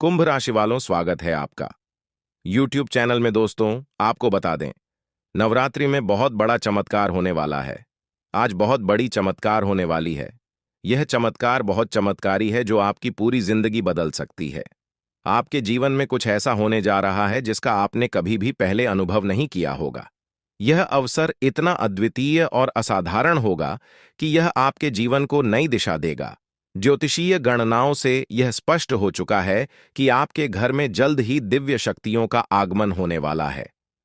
कुंभ राशि वालों, स्वागत है आपका YouTube चैनल में। दोस्तों, आपको बता दें, नवरात्रि में बहुत बड़ा चमत्कार होने वाला है। आज बहुत बड़ी चमत्कार होने वाली है। यह चमत्कार बहुत चमत्कारी है जो आपकी पूरी जिंदगी बदल सकती है। आपके जीवन में कुछ ऐसा होने जा रहा है जिसका आपने कभी भी पहले अनुभव नहीं किया होगा। यह अवसर इतना अद्वितीय और असाधारण होगा कि यह आपके जीवन को नई दिशा देगा। ज्योतिषीय गणनाओं से यह स्पष्ट हो चुका है कि आपके घर में जल्द ही दिव्य शक्तियों का आगमन होने वाला है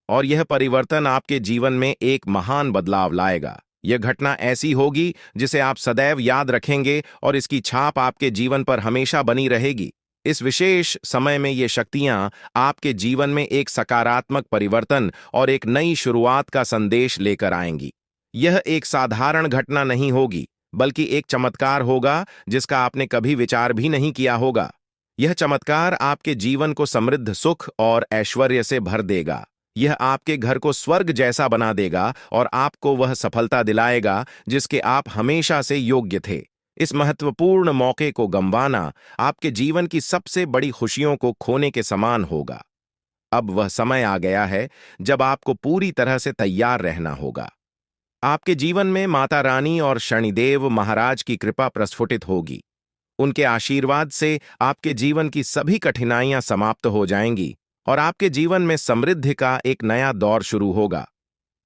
और यह परिवर्तन आपके जीवन में एक महान बदलाव लाएगा। यह घटना ऐसी होगी जिसे आप सदैव याद रखेंगे और इसकी छाप आपके जीवन पर हमेशा बनी रहेगी। इस विशेष समय में ये शक्तियां आपके जीवन में एक सकारात्मक परिवर्तन और एक नई शुरुआत का संदेश लेकर आएंगी। यह एक साधारण घटना नहीं होगी, बल्कि एक चमत्कार होगा जिसका आपने कभी विचार भी नहीं किया होगा। यह चमत्कार आपके जीवन को समृद्ध सुख और ऐश्वर्य से भर देगा। यह आपके घर को स्वर्ग जैसा बना देगा और आपको वह सफलता दिलाएगा जिसके आप हमेशा से योग्य थे। इस महत्वपूर्ण मौके को गंवाना आपके जीवन की सबसे बड़ी खुशियों को खोने के समान होगा। अब वह समय आ गया है जब आपको पूरी तरह से तैयार रहना होगा। आपके जीवन में माता रानी और शनिदेव महाराज की कृपा प्रस्फुटित होगी। उनके आशीर्वाद से आपके जीवन की सभी कठिनाइयां समाप्त हो जाएंगी और आपके जीवन में समृद्धि का एक नया दौर शुरू होगा।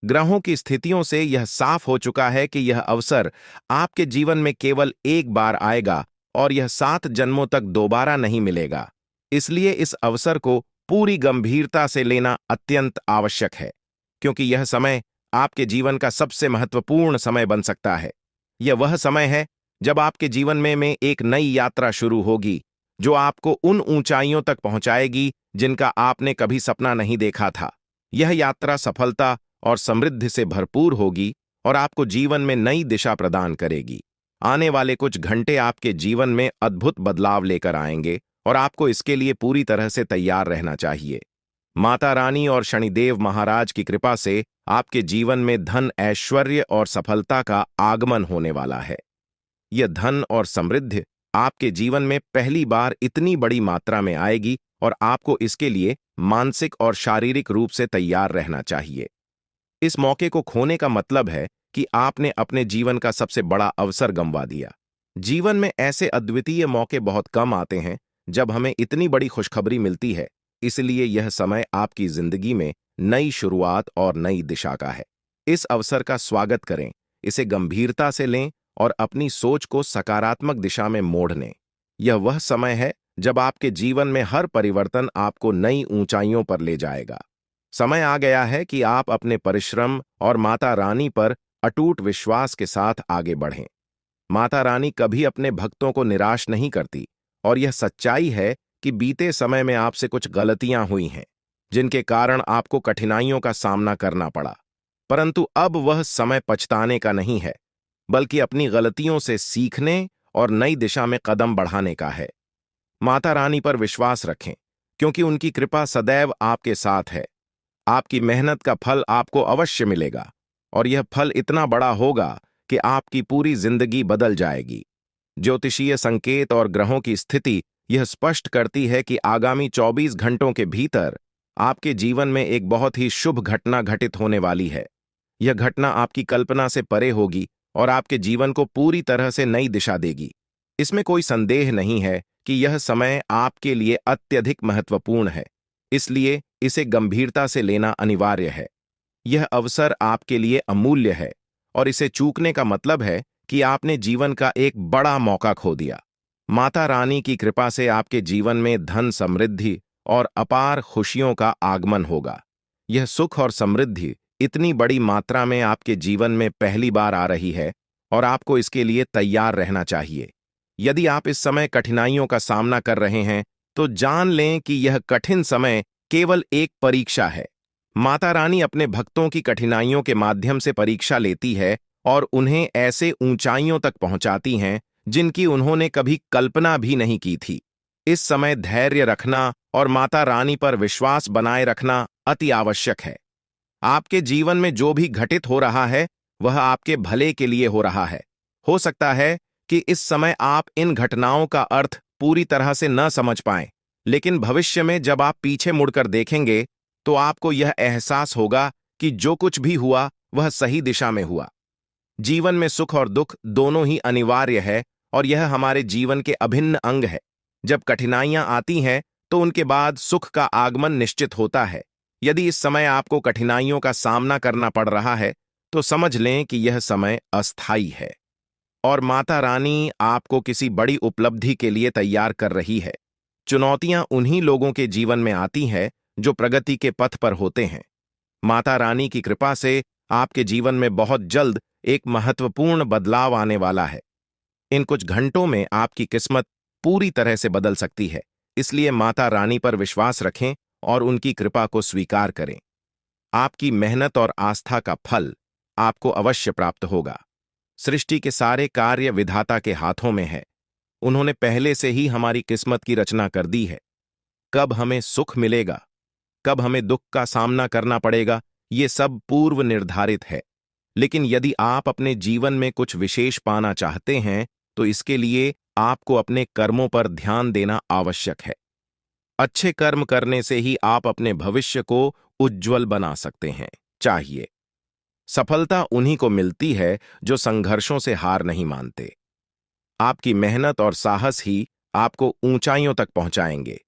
ग्रहों की स्थितियों से यह साफ हो चुका है कि यह अवसर आपके जीवन में केवल एक बार आएगा और यह 7 जन्मों तक दोबारा नहीं मिलेगा। इसलिए इस अवसर को पूरी गंभीरता से लेना अत्यंत आवश्यक है, क्योंकि यह समय आपके जीवन का सबसे महत्वपूर्ण समय बन सकता है। यह वह समय है जब आपके जीवन में एक नई यात्रा शुरू होगी, जो आपको उन ऊंचाइयों तक पहुंचाएगी जिनका आपने कभी सपना नहीं देखा था। यह यात्रा सफलता और समृद्धि से भरपूर होगी और आपको जीवन में नई दिशा प्रदान करेगी। आने वाले कुछ घंटे आपके जीवन में अद्भुत बदलाव लेकर आएंगे और आपको इसके लिए पूरी तरह से तैयार रहना चाहिए। माता रानी और शनिदेव महाराज की कृपा से आपके जीवन में धन, ऐश्वर्य और सफलता का आगमन होने वाला है। यह धन और समृद्धि आपके जीवन में पहली बार इतनी बड़ी मात्रा में आएगी और आपको इसके लिए मानसिक और शारीरिक रूप से तैयार रहना चाहिए। इस मौके को खोने का मतलब है कि आपने अपने जीवन का सबसे बड़ा अवसर गंवा दिया। जीवन में ऐसे अद्वितीय मौके बहुत कम आते हैं जब हमें इतनी बड़ी खुशखबरी मिलती है। इसलिए यह समय आपकी जिंदगी में नई शुरुआत और नई दिशा का है। इस अवसर का स्वागत करें, इसे गंभीरता से लें और अपनी सोच को सकारात्मक दिशा में मोड़ लें। यह वह समय है जब आपके जीवन में हर परिवर्तन आपको नई ऊंचाइयों पर ले जाएगा। समय आ गया है कि आप अपने परिश्रम और माता रानी पर अटूट विश्वास के साथ आगे बढ़ें। माता रानी कभी अपने भक्तों को निराश नहीं करती और यह सच्चाई है कि बीते समय में आपसे कुछ गलतियां हुई हैं, जिनके कारण आपको कठिनाइयों का सामना करना पड़ा। परंतु अब वह समय पछताने का नहीं है, बल्कि अपनी गलतियों से सीखने और नई दिशा में कदम बढ़ाने का है। माता रानी पर विश्वास रखें, क्योंकि उनकी कृपा सदैव आपके साथ है। आपकी मेहनत का फल आपको अवश्य मिलेगा और यह फल इतना बड़ा होगा कि आपकी पूरी जिंदगी बदल जाएगी। ज्योतिषीय संकेत और ग्रहों की स्थिति यह स्पष्ट करती है कि आगामी 24 घंटों के भीतर आपके जीवन में एक बहुत ही शुभ घटना घटित होने वाली है। यह घटना आपकी कल्पना से परे होगी और आपके जीवन को पूरी तरह से नई दिशा देगी। इसमें कोई संदेह नहीं है कि यह समय आपके लिए अत्यधिक महत्वपूर्ण है, इसलिए इसे गंभीरता से लेना अनिवार्य है। यह अवसर आपके लिए अमूल्य है और इसे चूकने का मतलब है कि आपने जीवन का एक बड़ा मौका खो दिया। माता रानी की कृपा से आपके जीवन में धन, समृद्धि और अपार खुशियों का आगमन होगा। यह सुख और समृद्धि इतनी बड़ी मात्रा में आपके जीवन में पहली बार आ रही है और आपको इसके लिए तैयार रहना चाहिए। यदि आप इस समय कठिनाइयों का सामना कर रहे हैं, तो जान लें कि यह कठिन समय केवल एक परीक्षा है। माता रानी अपने भक्तों की कठिनाइयों के माध्यम से परीक्षा लेती है और उन्हें ऐसे ऊंचाइयों तक पहुंचाती हैं जिनकी उन्होंने कभी कल्पना भी नहीं की थी। इस समय धैर्य रखना और माता रानी पर विश्वास बनाए रखना अति आवश्यक है। आपके जीवन में जो भी घटित हो रहा है, वह आपके भले के लिए हो रहा है। हो सकता है कि इस समय आप इन घटनाओं का अर्थ पूरी तरह से न समझ पाएं, लेकिन भविष्य में जब आप पीछे मुड़कर देखेंगे तो आपको यह एहसास होगा कि जो कुछ भी हुआ वह सही दिशा में हुआ। जीवन में सुख और दुख दोनों ही अनिवार्य है और यह हमारे जीवन के अभिन्न अंग है। जब कठिनाइयां आती हैं तो उनके बाद सुख का आगमन निश्चित होता है। यदि इस समय आपको कठिनाइयों का सामना करना पड़ रहा है तो समझ लें कि यह समय अस्थायी है और माता रानी आपको किसी बड़ी उपलब्धि के लिए तैयार कर रही है। चुनौतियां उन्हीं लोगों के जीवन में आती हैं जो प्रगति के पथ पर होते हैं। माता रानी की कृपा से आपके जीवन में बहुत जल्द एक महत्वपूर्ण बदलाव आने वाला है। इन कुछ घंटों में आपकी किस्मत पूरी तरह से बदल सकती है, इसलिए माता रानी पर विश्वास रखें और उनकी कृपा को स्वीकार करें। आपकी मेहनत और आस्था का फल आपको अवश्य प्राप्त होगा। सृष्टि के सारे कार्य विधाता के हाथों में है। उन्होंने पहले से ही हमारी किस्मत की रचना कर दी है। कब हमें सुख मिलेगा, कब हमें दुख का सामना करना पड़ेगा, ये सब पूर्व निर्धारित है। लेकिन यदि आप अपने जीवन में कुछ विशेष पाना चाहते हैं तो इसके लिए आपको अपने कर्मों पर ध्यान देना आवश्यक है। अच्छे कर्म करने से ही आप अपने भविष्य को उज्ज्वल बना सकते हैं। चाहिए सफलता उन्हीं को मिलती है जो संघर्षों से हार नहीं मानते। आपकी मेहनत और साहस ही आपको ऊंचाइयों तक पहुंचाएंगे।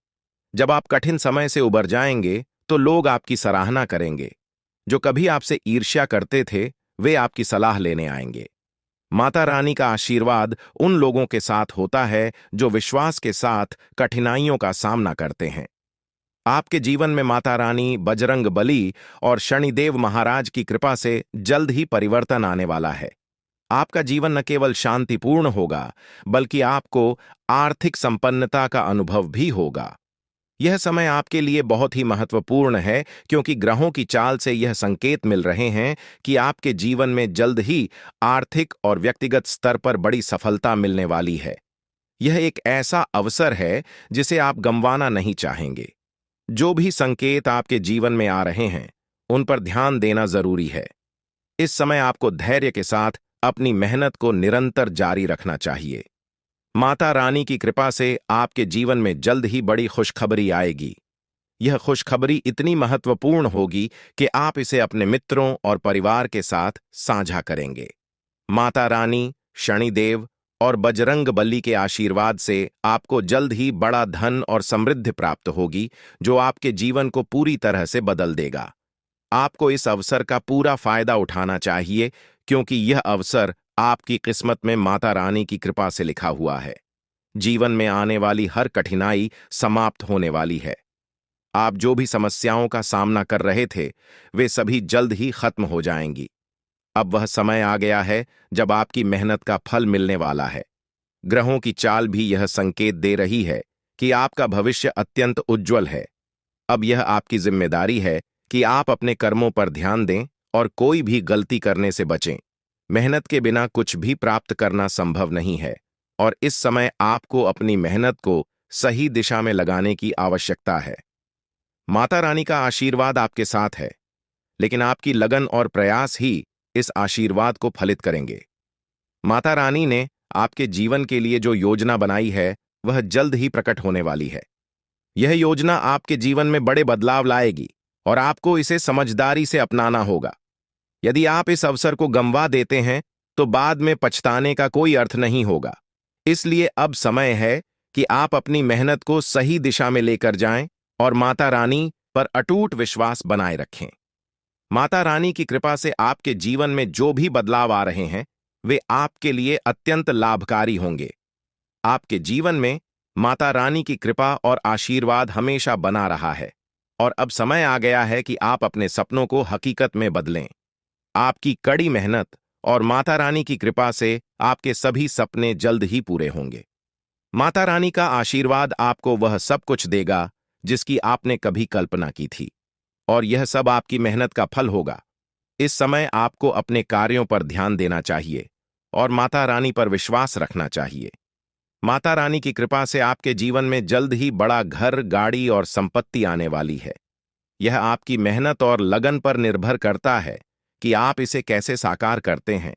जब आप कठिन समय से उबर जाएंगे तो लोग आपकी सराहना करेंगे। जो कभी आपसे ईर्ष्या करते थे वे आपकी सलाह लेने आएंगे। माता रानी का आशीर्वाद उन लोगों के साथ होता है जो विश्वास के साथ कठिनाइयों का सामना करते हैं। आपके जीवन में माता रानी, बजरंग बली और शनिदेव महाराज की कृपा से जल्द ही परिवर्तन आने वाला है। आपका जीवन न केवल शांतिपूर्ण होगा बल्कि आपको आर्थिक संपन्नता का अनुभव भी होगा। यह समय आपके लिए बहुत ही महत्वपूर्ण है क्योंकि ग्रहों की चाल से यह संकेत मिल रहे हैं कि आपके जीवन में जल्द ही आर्थिक और व्यक्तिगत स्तर पर बड़ी सफलता मिलने वाली है। यह एक ऐसा अवसर है जिसे आप गंवाना नहीं चाहेंगे। जो भी संकेत आपके जीवन में आ रहे हैं उन पर ध्यान देना जरूरी है। इस समय आपको धैर्य के साथ अपनी मेहनत को निरंतर जारी रखना चाहिए। माता रानी की कृपा से आपके जीवन में जल्द ही बड़ी खुशखबरी आएगी। यह खुशखबरी इतनी महत्वपूर्ण होगी कि आप इसे अपने मित्रों और परिवार के साथ साझा करेंगे। माता रानी, शनिदेव और बजरंग बली के आशीर्वाद से आपको जल्द ही बड़ा धन और समृद्धि प्राप्त होगी जो आपके जीवन को पूरी तरह से बदल देगा। आपको इस अवसर का पूरा फायदा उठाना चाहिए क्योंकि यह अवसर आपकी किस्मत में माता रानी की कृपा से लिखा हुआ है। जीवन में आने वाली हर कठिनाई समाप्त होने वाली है। आप जो भी समस्याओं का सामना कर रहे थे वे सभी जल्द ही खत्म हो जाएंगी। अब वह समय आ गया है जब आपकी मेहनत का फल मिलने वाला है। ग्रहों की चाल भी यह संकेत दे रही है कि आपका भविष्य अत्यंत उज्ज्वल है। अब यह आपकी जिम्मेदारी है कि आप अपने कर्मों पर ध्यान दें और कोई भी गलती करने से बचें। मेहनत के बिना कुछ भी प्राप्त करना संभव नहीं है और इस समय आपको अपनी मेहनत को सही दिशा में लगाने की आवश्यकता है। माता रानी का आशीर्वाद आपके साथ है, लेकिन आपकी लगन और प्रयास ही इस आशीर्वाद को फलित करेंगे। माता रानी ने आपके जीवन के लिए जो योजना बनाई है वह जल्द ही प्रकट होने वाली है। यह योजना आपके जीवन में बड़े बदलाव लाएगी और आपको इसे समझदारी से अपनाना होगा। यदि आप इस अवसर को गंवा देते हैं तो बाद में पछताने का कोई अर्थ नहीं होगा। इसलिए अब समय है कि आप अपनी मेहनत को सही दिशा में लेकर जाएं और माता रानी पर अटूट विश्वास बनाए रखें। माता रानी की कृपा से आपके जीवन में जो भी बदलाव आ रहे हैं वे आपके लिए अत्यंत लाभकारी होंगे। आपके जीवन में माता रानी की कृपा और आशीर्वाद हमेशा बना रहा है और अब समय आ गया है कि आप अपने सपनों को हकीकत में बदलें। आपकी कड़ी मेहनत और माता रानी की कृपा से आपके सभी सपने जल्द ही पूरे होंगे। माता रानी का आशीर्वाद आपको वह सब कुछ देगा जिसकी आपने कभी कल्पना की थी और यह सब आपकी मेहनत का फल होगा। इस समय आपको अपने कार्यों पर ध्यान देना चाहिए और माता रानी पर विश्वास रखना चाहिए। माता रानी की कृपा से आपके जीवन में जल्द ही बड़ा घर, गाड़ी और संपत्ति आने वाली है। यह आपकी मेहनत और लगन पर निर्भर करता है कि आप इसे कैसे साकार करते हैं।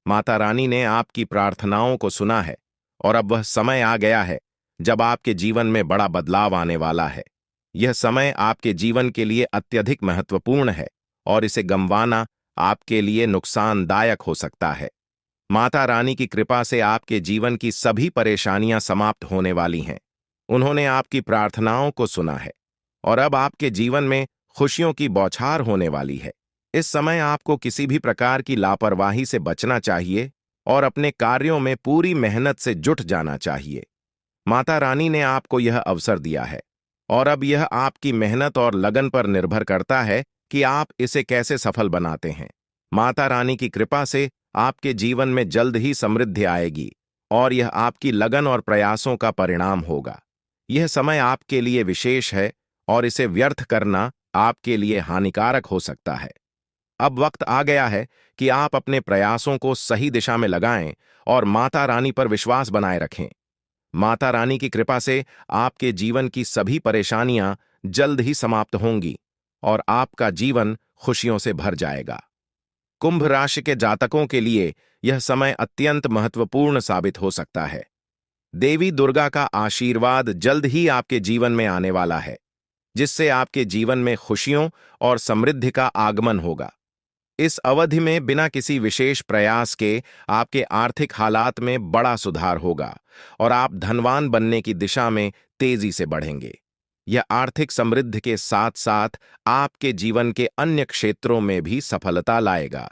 माता रानी ने आपकी प्रार्थनाओं को सुना है और अब वह समय आ गया है जब आपके जीवन में बड़ा बदलाव आने वाला है। यह समय आपके जीवन के लिए अत्यधिक महत्वपूर्ण है और इसे गंवाना आपके लिए नुकसानदायक हो सकता है। माता रानी की कृपा से आपके जीवन की सभी परेशानियां समाप्त होने वाली हैं। उन्होंने आपकी प्रार्थनाओं को सुना है और अब आपके जीवन में खुशियों की बौछार होने वाली है। इस समय आपको किसी भी प्रकार की लापरवाही से बचना चाहिए और अपने कार्यों में पूरी मेहनत से जुट जाना चाहिए। माता रानी ने आपको यह अवसर दिया है और अब यह आपकी मेहनत और लगन पर निर्भर करता है कि आप इसे कैसे सफल बनाते हैं। माता रानी की कृपा से आपके जीवन में जल्द ही समृद्धि आएगी और यह आपकी लगन और प्रयासों का परिणाम होगा। यह समय आपके लिए विशेष है और इसे व्यर्थ करना आपके लिए हानिकारक हो सकता है। अब वक्त आ गया है कि आप अपने प्रयासों को सही दिशा में लगाएं और माता रानी पर विश्वास बनाए रखें। माता रानी की कृपा से आपके जीवन की सभी परेशानियां जल्द ही समाप्त होंगी और आपका जीवन खुशियों से भर जाएगा। कुंभ राशि के जातकों के लिए यह समय अत्यंत महत्वपूर्ण साबित हो सकता है। देवी दुर्गा का आशीर्वाद जल्द ही आपके जीवन में आने वाला है, जिससे आपके जीवन में खुशियों और समृद्धि का आगमन होगा। इस अवधि में बिना किसी विशेष प्रयास के आपके आर्थिक हालात में बड़ा सुधार होगा और आप धनवान बनने की दिशा में तेजी से बढ़ेंगे। यह आर्थिक समृद्धि के साथ साथ आपके जीवन के अन्य क्षेत्रों में भी सफलता लाएगा।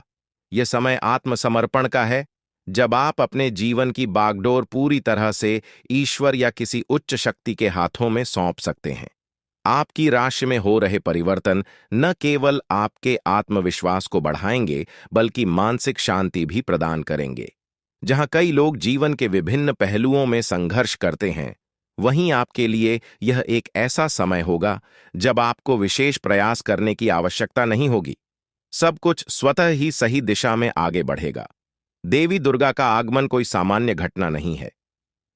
यह समय आत्मसमर्पण का है, जब आप अपने जीवन की बागडोर पूरी तरह से ईश्वर या किसी उच्च शक्ति के हाथों में सौंप सकते हैं। आपकी राशि में हो रहे परिवर्तन न केवल आपके आत्मविश्वास को बढ़ाएंगे, बल्कि मानसिक शांति भी प्रदान करेंगे। जहां कई लोग जीवन के विभिन्न पहलुओं में संघर्ष करते हैं, वहीं आपके लिए यह एक ऐसा समय होगा जब आपको विशेष प्रयास करने की आवश्यकता नहीं होगी। सब कुछ स्वतः ही सही दिशा में आगे बढ़ेगा। देवी दुर्गा का आगमन कोई सामान्य घटना नहीं है।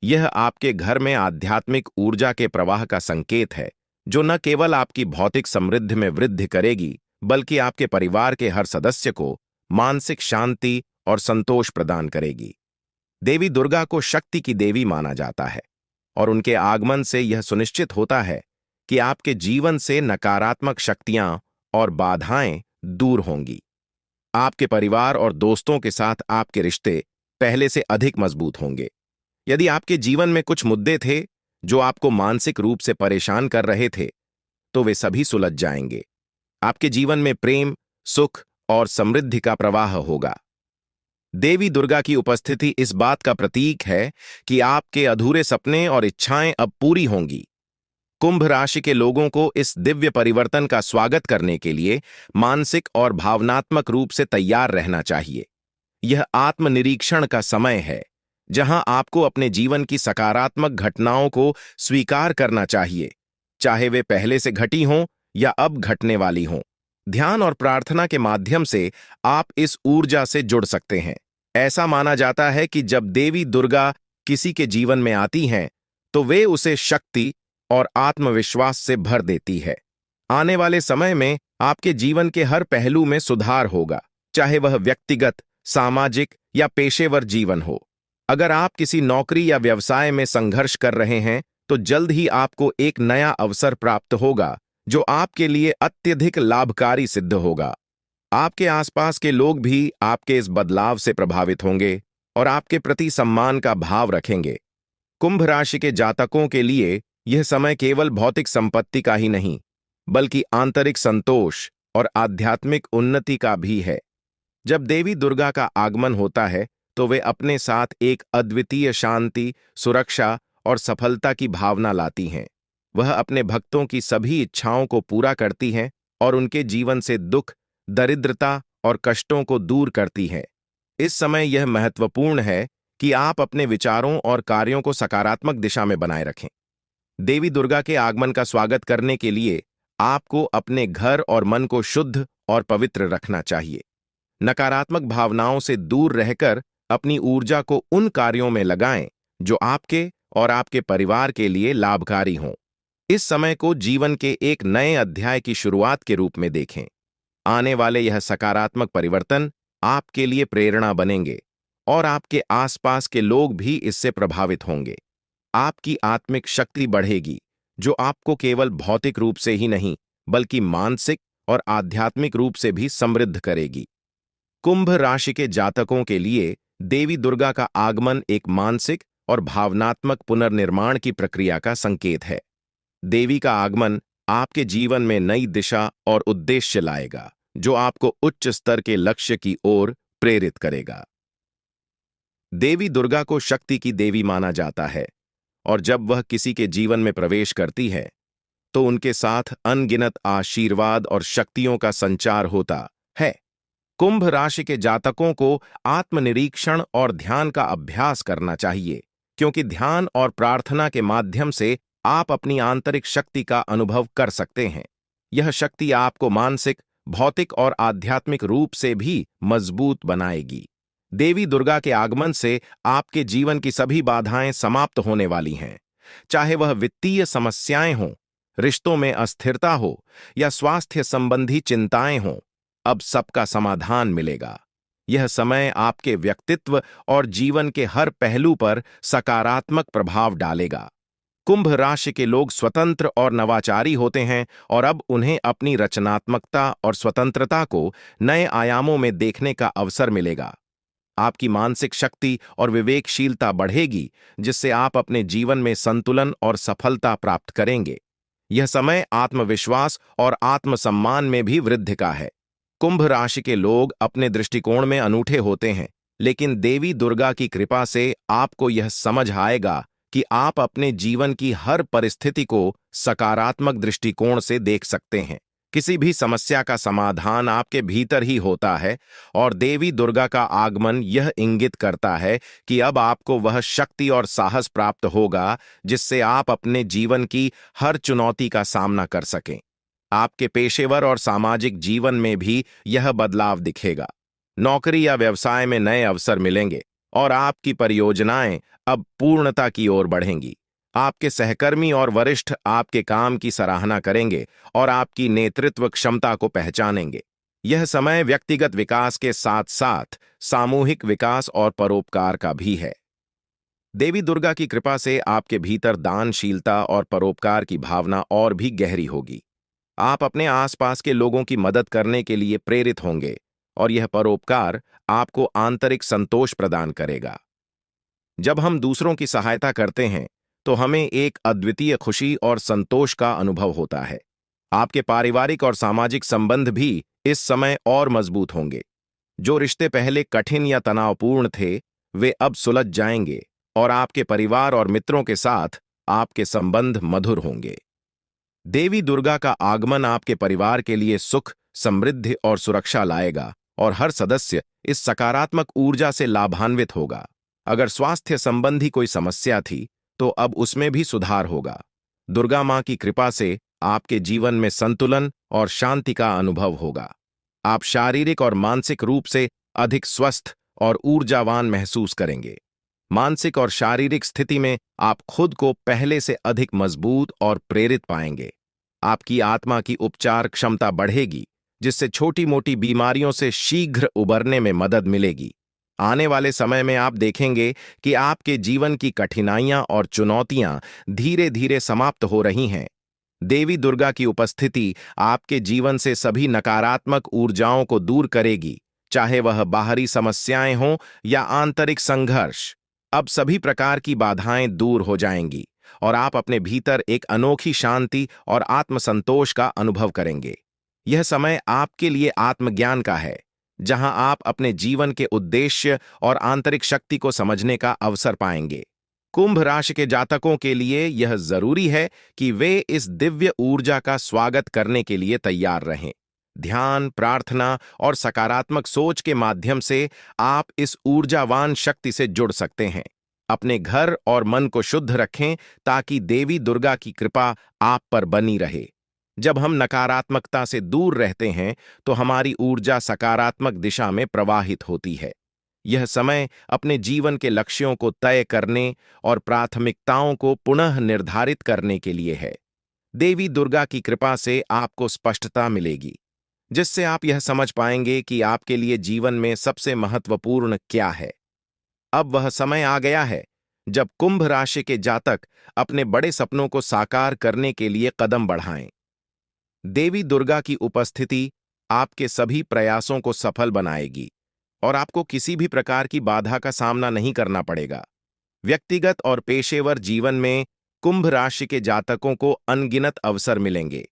यह आपके घर में आध्यात्मिक ऊर्जा के प्रवाह का संकेत है, जो न केवल आपकी भौतिक समृद्धि में वृद्धि करेगी, बल्कि आपके परिवार के हर सदस्य को मानसिक शांति और संतोष प्रदान करेगी। देवी दुर्गा को शक्ति की देवी माना जाता है और उनके आगमन से यह सुनिश्चित होता है कि आपके जीवन से नकारात्मक शक्तियां और बाधाएं दूर होंगी। आपके परिवार और दोस्तों के साथ आपके रिश्ते पहले से अधिक मजबूत होंगे। यदि आपके जीवन में कुछ मुद्दे थे जो आपको मानसिक रूप से परेशान कर रहे थे, तो वे सभी सुलझ जाएंगे। आपके जीवन में प्रेम, सुख और समृद्धि का प्रवाह होगा। देवी दुर्गा की उपस्थिति इस बात का प्रतीक है कि आपके अधूरे सपने और इच्छाएं अब पूरी होंगी। कुंभ राशि के लोगों को इस दिव्य परिवर्तन का स्वागत करने के लिए मानसिक और भावनात्मक रूप से तैयार रहना चाहिए। यह आत्मनिरीक्षण का समय है, जहां आपको अपने जीवन की सकारात्मक घटनाओं को स्वीकार करना चाहिए, चाहे वे पहले से घटी हों या अब घटने वाली हों। ध्यान और प्रार्थना के माध्यम से आप इस ऊर्जा से जुड़ सकते हैं। ऐसा माना जाता है कि जब देवी दुर्गा किसी के जीवन में आती हैं, तो वे उसे शक्ति और आत्मविश्वास से भर देती है। आने वाले समय में आपके जीवन के हर पहलू में सुधार होगा, चाहे वह व्यक्तिगत, सामाजिक या पेशेवर जीवन हो। अगर आप किसी नौकरी या व्यवसाय में संघर्ष कर रहे हैं, तो जल्द ही आपको एक नया अवसर प्राप्त होगा, जो आपके लिए अत्यधिक लाभकारी सिद्ध होगा। आपके आसपास के लोग भी आपके इस बदलाव से प्रभावित होंगे और आपके प्रति सम्मान का भाव रखेंगे। कुंभ राशि के जातकों के लिए यह समय केवल भौतिक संपत्ति का ही नहीं, बल्कि आंतरिक संतोष और आध्यात्मिक उन्नति का भी है। जब देवी दुर्गा का आगमन होता है, तो वे अपने साथ एक अद्वितीय शांति, सुरक्षा और सफलता की भावना लाती हैं। वह अपने भक्तों की सभी इच्छाओं को पूरा करती हैं और उनके जीवन से दुख, दरिद्रता और कष्टों को दूर करती हैं। इस समय यह महत्वपूर्ण है कि आप अपने विचारों और कार्यों को सकारात्मक दिशा में बनाए रखें। देवी दुर्गा के आगमन का स्वागत करने के लिए आपको अपने घर और मन को शुद्ध और पवित्र रखना चाहिए। नकारात्मक भावनाओं से दूर रहकर अपनी ऊर्जा को उन कार्यों में लगाएं जो आपके और आपके परिवार के लिए लाभकारी हों। इस समय को जीवन के एक नए अध्याय की शुरुआत के रूप में देखें। आने वाले यह सकारात्मक परिवर्तन आपके लिए प्रेरणा बनेंगे और आपके आसपास के लोग भी इससे प्रभावित होंगे। आपकी आत्मिक शक्ति बढ़ेगी, जो आपको केवल भौतिक रूप से ही नहीं, बल्कि मानसिक और आध्यात्मिक रूप से भी समृद्ध करेगी। कुंभ राशि के जातकों के लिए देवी दुर्गा का आगमन एक मानसिक और भावनात्मक पुनर्निर्माण की प्रक्रिया का संकेत है। देवी का आगमन आपके जीवन में नई दिशा और उद्देश्य लाएगा, जो आपको उच्च स्तर के लक्ष्य की ओर प्रेरित करेगा। देवी दुर्गा को शक्ति की देवी माना जाता है, और जब वह किसी के जीवन में प्रवेश करती है, तो उनके साथ अनगिनत आशीर्वाद और शक्तियों का संचार होता है। कुंभ राशि के जातकों को आत्मनिरीक्षण और ध्यान का अभ्यास करना चाहिए, क्योंकि ध्यान और प्रार्थना के माध्यम से आप अपनी आंतरिक शक्ति का अनुभव कर सकते हैं। यह शक्ति आपको मानसिक, भौतिक और आध्यात्मिक रूप से भी मजबूत बनाएगी। देवी दुर्गा के आगमन से आपके जीवन की सभी बाधाएं समाप्त होने वाली हैं, चाहे वह वित्तीय समस्याएं हों, रिश्तों में अस्थिरता हो या स्वास्थ्य संबंधी चिंताएं हों। अब सबका समाधान मिलेगा। यह समय आपके व्यक्तित्व और जीवन के हर पहलू पर सकारात्मक प्रभाव डालेगा। कुंभ राशि के लोग स्वतंत्र और नवाचारी होते हैं, और अब उन्हें अपनी रचनात्मकता और स्वतंत्रता को नए आयामों में देखने का अवसर मिलेगा। आपकी मानसिक शक्ति और विवेकशीलता बढ़ेगी, जिससे आप अपने जीवन में संतुलन और सफलता प्राप्त करेंगे। यह समय आत्मविश्वास और आत्मसम्मान में भी वृद्धि का है। कुंभ राशि के लोग अपने दृष्टिकोण में अनूठे होते हैं, लेकिन देवी दुर्गा की कृपा से आपको यह समझ आएगा कि आप अपने जीवन की हर परिस्थिति को सकारात्मक दृष्टिकोण से देख सकते हैं। किसी भी समस्या का समाधान आपके भीतर ही होता है, और देवी दुर्गा का आगमन यह इंगित करता है कि अब आपको वह शक्ति और साहस प्राप्त होगा जिससे आप अपने जीवन की हर चुनौती का सामना कर सकें। आपके पेशेवर और सामाजिक जीवन में भी यह बदलाव दिखेगा। नौकरी या व्यवसाय में नए अवसर मिलेंगे, और आपकी परियोजनाएं अब पूर्णता की ओर बढ़ेंगी। आपके सहकर्मी और वरिष्ठ आपके काम की सराहना करेंगे और आपकी नेतृत्व क्षमता को पहचानेंगे। यह समय व्यक्तिगत विकास के साथ साथ सामूहिक विकास और परोपकार का भी है। देवी दुर्गा की कृपा से आपके भीतर दानशीलता और परोपकार की भावना और भी गहरी होगी। आप अपने आसपास के लोगों की मदद करने के लिए प्रेरित होंगे, और यह परोपकार आपको आंतरिक संतोष प्रदान करेगा। जब हम दूसरों की सहायता करते हैं, तो हमें एक अद्वितीय खुशी और संतोष का अनुभव होता है। आपके पारिवारिक और सामाजिक संबंध भी इस समय और मजबूत होंगे। जो रिश्ते पहले कठिन या तनावपूर्ण थे, वे अब सुलझ जाएंगे, और आपके परिवार और मित्रों के साथ आपके संबंध मधुर होंगे। देवी दुर्गा का आगमन आपके परिवार के लिए सुख, समृद्धि और सुरक्षा लाएगा, और हर सदस्य इस सकारात्मक ऊर्जा से लाभान्वित होगा। अगर स्वास्थ्य संबंधी कोई समस्या थी, तो अब उसमें भी सुधार होगा। दुर्गा मां की कृपा से आपके जीवन में संतुलन और शांति का अनुभव होगा। आप शारीरिक और मानसिक रूप से अधिक स्वस्थ और ऊर्जावान महसूस करेंगे। मानसिक और शारीरिक स्थिति में आप खुद को पहले से अधिक मजबूत और प्रेरित पाएंगे। आपकी आत्मा की उपचार क्षमता बढ़ेगी, जिससे छोटी-मोटी बीमारियों से शीघ्र उबरने में मदद मिलेगी। आने वाले समय में आप देखेंगे कि आपके जीवन की कठिनाइयां और चुनौतियां धीरे-धीरे समाप्त हो रही हैं। देवी दुर्गा की उपस्थिति आपके जीवन से सभी नकारात्मक ऊर्जाओं को दूर करेगी, चाहे वह बाहरी समस्याएं हों या आंतरिक संघर्ष। अब सभी प्रकार की बाधाएं दूर हो जाएंगी, और आप अपने भीतर एक अनोखी शांति और आत्मसंतोष का अनुभव करेंगे। यह समय आपके लिए आत्मज्ञान का है, जहां आप अपने जीवन के उद्देश्य और आंतरिक शक्ति को समझने का अवसर पाएंगे। कुंभ राशि के जातकों के लिए यह जरूरी है कि वे इस दिव्य ऊर्जा का स्वागत करने के लिए तैयार रहें। ध्यान, प्रार्थना और सकारात्मक सोच के माध्यम से आप इस ऊर्जावान शक्ति से जुड़ सकते हैं। अपने घर और मन को शुद्ध रखें, ताकि देवी दुर्गा की कृपा आप पर बनी रहे। जब हम नकारात्मकता से दूर रहते हैं, तो हमारी ऊर्जा सकारात्मक दिशा में प्रवाहित होती है। यह समय अपने जीवन के लक्ष्यों को तय करने और प्राथमिकताओं को पुनः निर्धारित करने के लिए है। देवी दुर्गा की कृपा से आपको स्पष्टता मिलेगी, जिससे आप यह समझ पाएंगे कि आपके लिए जीवन में सबसे महत्वपूर्ण क्या है। अब वह समय आ गया है जब कुंभ राशि के जातक अपने बड़े सपनों को साकार करने के लिए कदम बढ़ाएं। देवी दुर्गा की उपस्थिति आपके सभी प्रयासों को सफल बनाएगी और आपको किसी भी प्रकार की बाधा का सामना नहीं करना पड़ेगा। व्यक्तिगत और पेशेवर जीवन में कुंभ राशि के जातकों को अनगिनत अवसर मिलेंगे।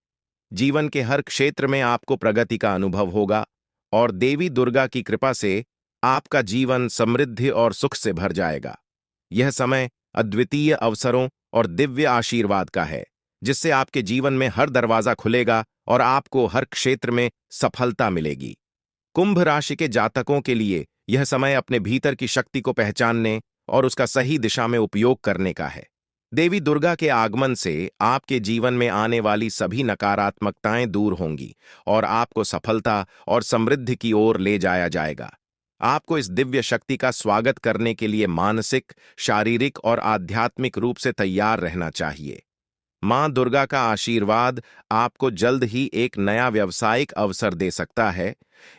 जीवन के हर क्षेत्र में आपको प्रगति का अनुभव होगा और देवी दुर्गा की कृपा से आपका जीवन समृद्धि और सुख से भर जाएगा। यह समय अद्वितीय अवसरों और दिव्य आशीर्वाद का है, जिससे आपके जीवन में हर दरवाजा खुलेगा और आपको हर क्षेत्र में सफलता मिलेगी। कुंभ राशि के जातकों के लिए यह समय अपने भीतर की शक्ति को पहचानने और उसका सही दिशा में उपयोग करने का है। देवी दुर्गा के आगमन से आपके जीवन में आने वाली सभी नकारात्मकताएं दूर होंगी और आपको सफलता और समृद्धि की ओर ले जाया जाएगा। आपको इस दिव्य शक्ति का स्वागत करने के लिए मानसिक, शारीरिक और आध्यात्मिक रूप से तैयार रहना चाहिए। मां दुर्गा का आशीर्वाद आपको जल्द ही एक नया व्यावसायिक अवसर दे सकता है,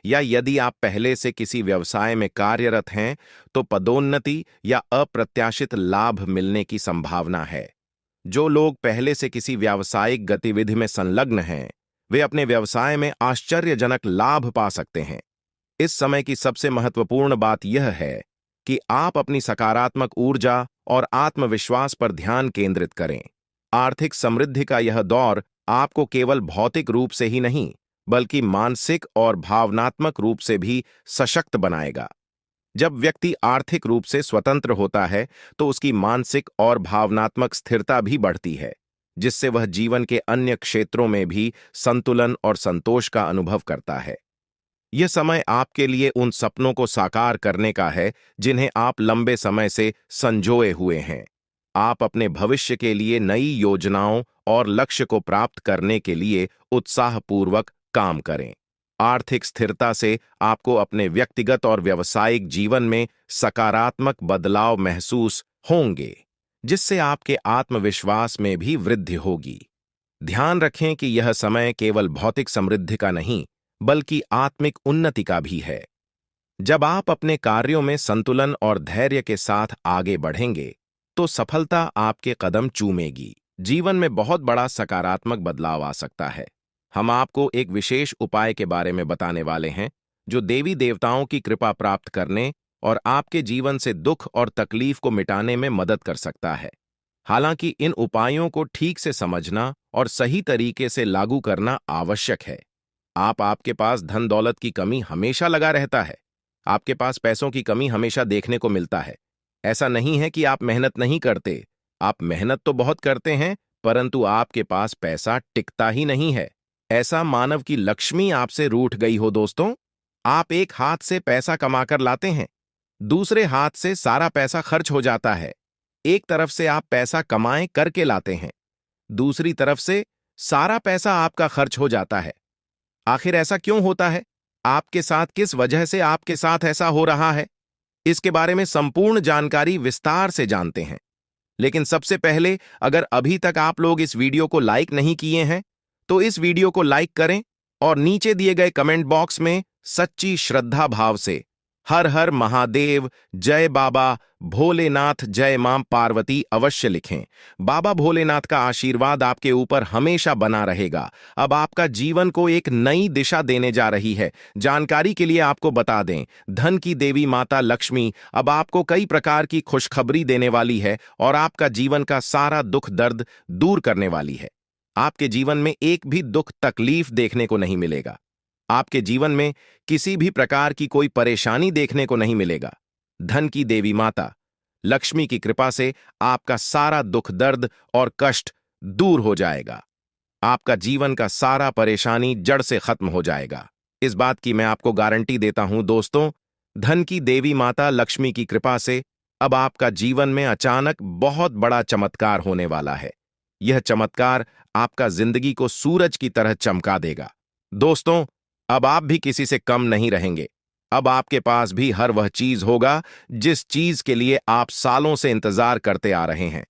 या यदि आप पहले से किसी व्यवसाय में कार्यरत हैं तो पदोन्नति या अप्रत्याशित लाभ मिलने की संभावना है। जो लोग पहले से किसी व्यावसायिक गतिविधि में संलग्न हैं, वे अपने व्यवसाय में आश्चर्यजनक लाभ पा सकते हैं। इस समय की सबसे महत्वपूर्ण बात यह है कि आप अपनी सकारात्मक ऊर्जा और आत्मविश्वास पर ध्यान केंद्रित करें। आर्थिक समृद्धि का यह दौर आपको केवल भौतिक रूप से ही नहीं, बल्कि मानसिक और भावनात्मक रूप से भी सशक्त बनाएगा। जब व्यक्ति आर्थिक रूप से स्वतंत्र होता है तो उसकी मानसिक और भावनात्मक स्थिरता भी बढ़ती है, जिससे वह जीवन के अन्य क्षेत्रों में भी संतुलन और संतोष का अनुभव करता है। यह समय आपके लिए उन सपनों को साकार करने का है जिन्हें आप लंबे समय से संजोए हुए हैं। आप अपने भविष्य के लिए नई योजनाओं और लक्ष्य को प्राप्त करने के लिए उत्साहपूर्वक काम करें। आर्थिक स्थिरता से आपको अपने व्यक्तिगत और व्यावसायिक जीवन में सकारात्मक बदलाव महसूस होंगे, जिससे आपके आत्मविश्वास में भी वृद्धि होगी। ध्यान रखें कि यह समय केवल भौतिक समृद्धि का नहीं, बल्कि आत्मिक उन्नति का भी है। जब आप अपने कार्यों में संतुलन और धैर्य के साथ आगे बढ़ेंगे, तो सफलता आपके कदम चूमेगी। जीवन में बहुत बड़ा सकारात्मक बदलाव आ सकता है। हम आपको एक विशेष उपाय के बारे में बताने वाले हैं, जो देवी देवताओं की कृपा प्राप्त करने और आपके जीवन से दुख और तकलीफ को मिटाने में मदद कर सकता है। हालांकि इन उपायों को ठीक से समझना और सही तरीके से लागू करना आवश्यक है। आपके पास धन दौलत की कमी हमेशा लगा रहता है। आपके पास पैसों की कमी हमेशा देखने को मिलता है। ऐसा नहीं है कि आप मेहनत नहीं करते, आप मेहनत तो बहुत करते हैं, परंतु आपके पास पैसा टिकता ही नहीं है। ऐसा मानव की लक्ष्मी आपसे रूठ गई हो दोस्तों। आप एक हाथ से पैसा कमाकर लाते हैं, दूसरे हाथ से सारा पैसा खर्च हो जाता है। एक तरफ से आप पैसा कमाएं करके लाते हैं, दूसरी तरफ से सारा पैसा आपका खर्च हो जाता है। आखिर ऐसा क्यों होता है? आपके साथ किस वजह से आपके साथ ऐसा हो रहा है? इसके बारे में संपूर्ण जानकारी विस्तार से जानते हैं। लेकिन सबसे पहले, अगर अभी तक आप लोग इस वीडियो को लाइक नहीं किए हैं, तो इस वीडियो को लाइक करें और नीचे दिए गए कमेंट बॉक्स में सच्ची श्रद्धा भाव से हर हर महादेव, जय बाबा भोलेनाथ, जय मां पार्वती अवश्य लिखें। बाबा भोलेनाथ का आशीर्वाद आपके ऊपर हमेशा बना रहेगा। अब आपका जीवन को एक नई दिशा देने जा रही है। जानकारी के लिए आपको बता दें, धन की देवी माता लक्ष्मी अब आपको कई प्रकार की खुशखबरी देने वाली है और आपका जीवन का सारा दुख दर्द दूर करने वाली है। आपके जीवन में एक भी दुख तकलीफ देखने को नहीं मिलेगा। आपके जीवन में किसी भी प्रकार की कोई परेशानी देखने को नहीं मिलेगा। धन की देवी माता लक्ष्मी की कृपा से आपका सारा दुख दर्द और कष्ट दूर हो जाएगा। आपका जीवन का सारा परेशानी जड़ से खत्म हो जाएगा। इस बात की मैं आपको गारंटी देता हूं दोस्तों। धन की देवी माता लक्ष्मी की कृपा से अब आपका जीवन में अचानक बहुत बड़ा चमत्कार होने वाला है। यह चमत्कार आपका जिंदगी को सूरज की तरह चमका देगा। दोस्तों, अब आप भी किसी से कम नहीं रहेंगे। अब आपके पास भी हर वह चीज होगा जिस चीज के लिए आप सालों से इंतजार करते आ रहे हैं।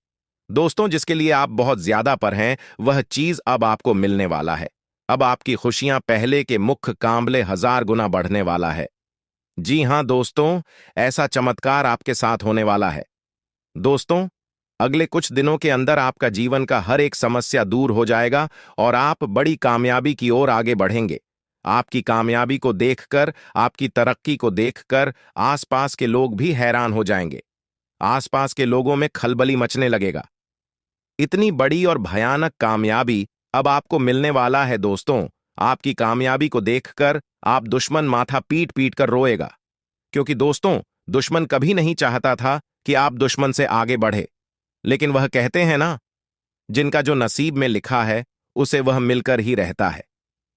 दोस्तों, जिसके लिए आप बहुत ज्यादा पर हैं, वह चीज अब आपको मिलने वाला है। अब आपकी खुशियां पहले के मुख्य कांबले 1000 गुना बढ़ने वाला है। जी हां दोस्तों, ऐसा चमत्कार आपके साथ होने वाला है। दोस्तों, अगले कुछ दिनों के अंदर आपका जीवन का हर एक समस्या दूर हो जाएगा और आप बड़ी कामयाबी की ओर आगे बढ़ेंगे। आपकी कामयाबी को देखकर, आपकी तरक्की को देखकर आसपास के लोग भी हैरान हो जाएंगे। आसपास के लोगों में खलबली मचने लगेगा। इतनी बड़ी और भयानक कामयाबी अब आपको मिलने वाला है दोस्तों। आपकी कामयाबी को देखकर आप दुश्मन माथा पीट पीट कर रोएगा, क्योंकि दोस्तों, दुश्मन कभी नहीं चाहता था कि आप दुश्मन से आगे बढ़े। लेकिन वह कहते हैं ना, जिनका जो नसीब में लिखा है उसे वह मिलकर ही रहता है,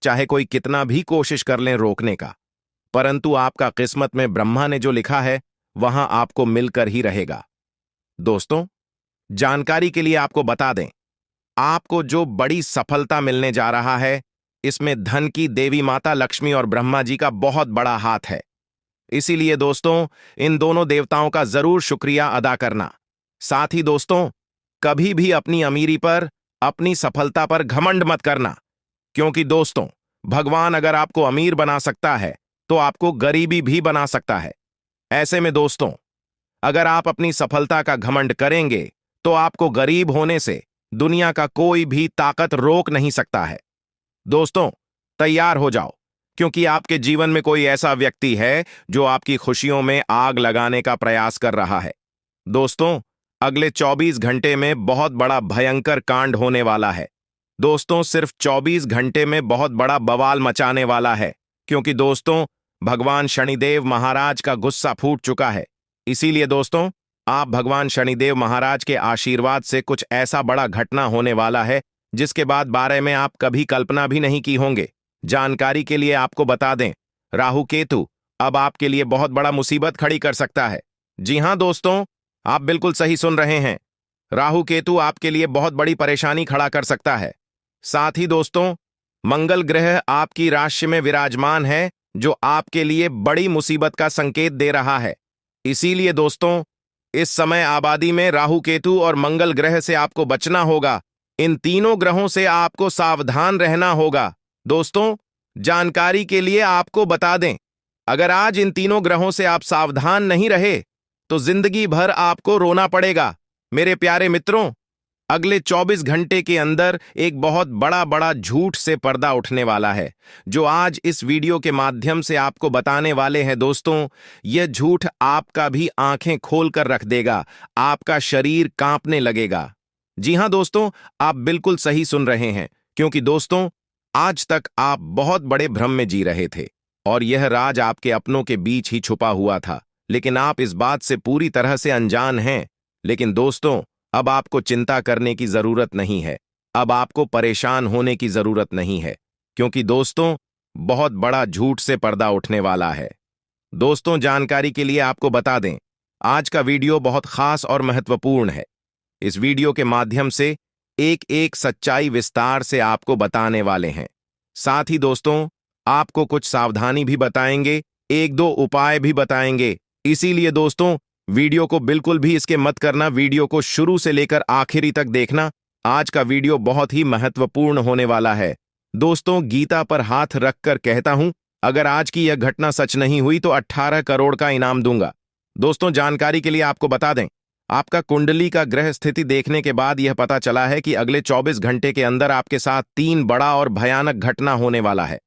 चाहे कोई कितना भी कोशिश कर लें रोकने का। परंतु आपका किस्मत में ब्रह्मा ने जो लिखा है वहां आपको मिलकर ही रहेगा। दोस्तों, जानकारी के लिए आपको बता दें, आपको जो बड़ी सफलता मिलने जा रहा है, इसमें धन की देवी माता लक्ष्मी और ब्रह्मा जी का बहुत बड़ा हाथ है। इसीलिए दोस्तों, इन दोनों देवताओं का जरूर शुक्रिया अदा करना। साथ ही दोस्तों, कभी भी अपनी अमीरी पर, अपनी सफलता पर घमंड मत करना, क्योंकि दोस्तों, भगवान अगर आपको अमीर बना सकता है तो आपको गरीबी भी बना सकता है। ऐसे में दोस्तों, अगर आप अपनी सफलता का घमंड करेंगे तो आपको गरीब होने से दुनिया का कोई भी ताकत रोक नहीं सकता है। दोस्तों, तैयार हो जाओ, क्योंकि आपके जीवन में कोई ऐसा व्यक्ति है जो आपकी खुशियों में आग लगाने का प्रयास कर रहा है। दोस्तों, अगले 24 घंटे में बहुत बड़ा भयंकर कांड होने वाला है। दोस्तों, सिर्फ 24 घंटे में बहुत बड़ा बवाल मचाने वाला है, क्योंकि दोस्तों, भगवान शनिदेव महाराज का गुस्सा फूट चुका है। इसीलिए दोस्तों, आप भगवान शनिदेव महाराज के आशीर्वाद से कुछ ऐसा बड़ा घटना होने वाला है जिसके बारे में आप कभी कल्पना भी नहीं की होंगे। जानकारी के लिए आपको बता दें, राहु केतु अब आपके लिए बहुत बड़ा मुसीबत खड़ी कर सकता है। जी हां दोस्तों, आप बिल्कुल सही सुन रहे हैं। राहु केतु आपके लिए बहुत बड़ी परेशानी खड़ा कर सकता है। साथ ही दोस्तों, मंगल ग्रह आपकी राशि में विराजमान है, जो आपके लिए बड़ी मुसीबत का संकेत दे रहा है। इसीलिए दोस्तों, इस समय आबादी में राहु केतु और मंगल ग्रह से आपको बचना होगा। इन तीनों ग्रहों से आपको सावधान रहना होगा। दोस्तों, जानकारी के लिए आपको बता दें, अगर आज इन तीनों ग्रहों से आप सावधान नहीं रहे तो जिंदगी भर आपको रोना पड़ेगा। मेरे प्यारे मित्रों, अगले 24 घंटे के अंदर एक बहुत बड़ा झूठ से पर्दा उठने वाला है, जो आज इस वीडियो के माध्यम से आपको बताने वाले हैं। दोस्तों, यह झूठ आपका भी आंखें खोल कर रख देगा, आपका शरीर कांपने लगेगा। जी हां दोस्तों, आप बिल्कुल सही सुन रहे हैं, क्योंकि दोस्तों, आज तक आप बहुत बड़े भ्रम में जी रहे थे और यह राज आपके अपनों के बीच ही छुपा हुआ था, लेकिन आप इस बात से पूरी तरह से अनजान हैं। लेकिन दोस्तों, अब आपको चिंता करने की जरूरत नहीं है, अब आपको परेशान होने की जरूरत नहीं है, क्योंकि दोस्तों, बहुत बड़ा झूठ से पर्दा उठने वाला है। दोस्तों, जानकारी के लिए आपको बता दें, आज का वीडियो बहुत खास और महत्वपूर्ण है। इस वीडियो के माध्यम से एक एक सच्चाई विस्तार से आपको बताने वाले हैं। साथ ही दोस्तों, आपको कुछ सावधानी भी बताएंगे, एक दो उपाय भी बताएंगे। इसीलिए दोस्तों, वीडियो को बिल्कुल भी इसके मत करना, वीडियो को शुरू से लेकर आखिरी तक देखना। आज का वीडियो बहुत ही महत्वपूर्ण होने वाला है। दोस्तों, गीता पर हाथ रखकर कहता हूं, अगर आज की यह घटना सच नहीं हुई तो 18 करोड़ का इनाम दूंगा। दोस्तों, जानकारी के लिए आपको बता दें, आपका कुंडली का ग्रह स्थिति देखने के बाद यह पता चला है कि अगले 24 घंटे के अंदर आपके साथ 3 बड़ा और भयानक घटना होने वाला है।